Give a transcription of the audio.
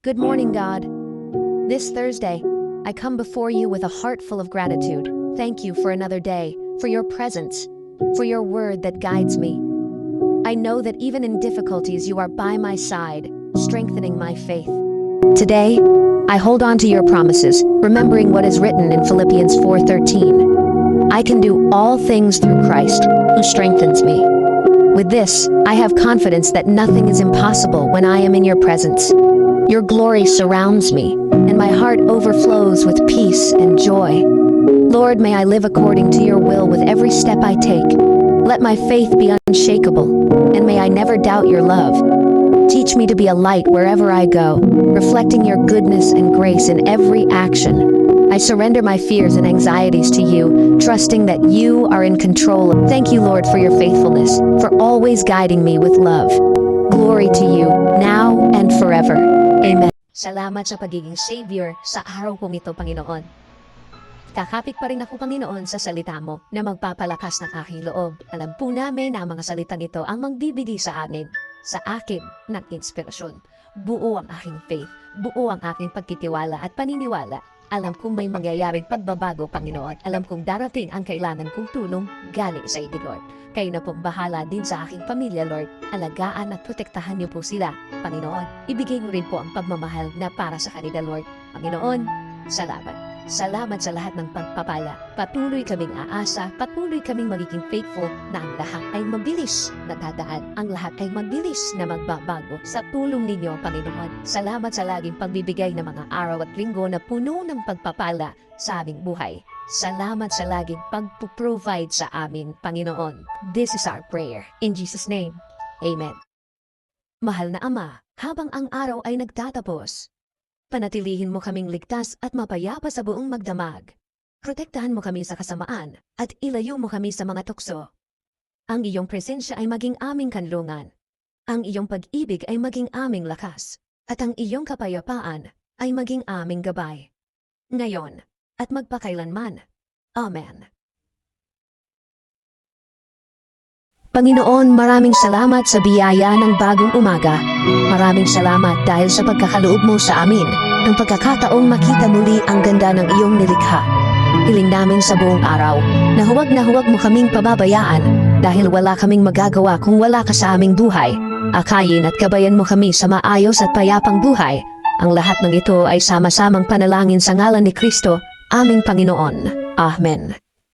Good morning, God. This Thursday, I come before you with a heart full of gratitude. Thank you for another day, for your presence, for your word that guides me. I know that even in difficulties, you are by my side, strengthening my faith. Today, I hold on to your promises, remembering what is written in Philippians 4:13. I can do all things through Christ, who strengthens me. With this, I have confidence that nothing is impossible when I am in your presence. Your glory surrounds me, and my heart overflows with peace and joy. Lord, may I live according to your will with every step I take. Let my faith be unshakable, and may I never doubt your love. Teach me to be a light wherever I go, reflecting your goodness and grace in every action. I surrender my fears and anxieties to you, trusting that you are in control. Thank you, Lord, for your faithfulness, for always guiding me with love. Glory to you, now and forever. Amen. Salamat sa pagiging Savior sa araw kong ito, Panginoon. Kakapit pa rin ako, Panginoon, sa salita mo na magpapalakas ng aking loob. Alam po namin na ang mga salitang ito ang magbibigay sa amin, sa akin, ng inspirasyon. Buo ang aking faith, buo ang aking pagtitiwala at paniniwala. Alam kong may mangyayaring pagbabago, Panginoon. Alam kong darating ang kailangan kong tulong galing sa iyo, Lord. Kayo na pong bahala din sa aking pamilya, Lord. Alagaan at protektahan niyo po sila, Panginoon. Ibigay niyo rin po ang pagmamahal na para sa kanila, Lord. Panginoon, salamat. Salamat sa lahat ng pagpapala. Patuloy kaming aasa, patuloy kaming magiging faithful na ang lahat ay mabilis na dadaan. Ang lahat ay mabilis na magbabago sa tulong ninyo, Panginoon. Salamat sa laging pagbibigay ng mga araw at linggo na puno ng pagpapala sa aming buhay. Salamat sa laging pagpo-provide sa amin, Panginoon. This is our prayer. In Jesus' name, Amen. Mahal na Ama, habang ang araw ay nagtatapos, panatilihin mo kaming ligtas at mapayapa sa buong magdamag. Protektahan mo kami sa kasamaan at ilayo mo kami sa mga tukso. Ang iyong presensya ay maging aming kanlungan. Ang iyong pag-ibig ay maging aming lakas. At ang iyong kapayapaan ay maging aming gabay. Ngayon at magpakailanman. Amen. Panginoon, maraming salamat sa biyaya ng bagong umaga. Maraming salamat dahil sa pagkakaloob mo sa amin ng pagkakataong makita muli ang ganda ng iyong nilikha. Hiling namin sa buong araw na huwag mo kaming pababayaan dahil wala kaming magagawa kung wala ka sa aming buhay. Akayin at gabayan mo kami sa maayos at payapang buhay. Ang lahat ng ito ay sama-samang panalangin sa ngalan ni Kristo, aming Panginoon. Amen.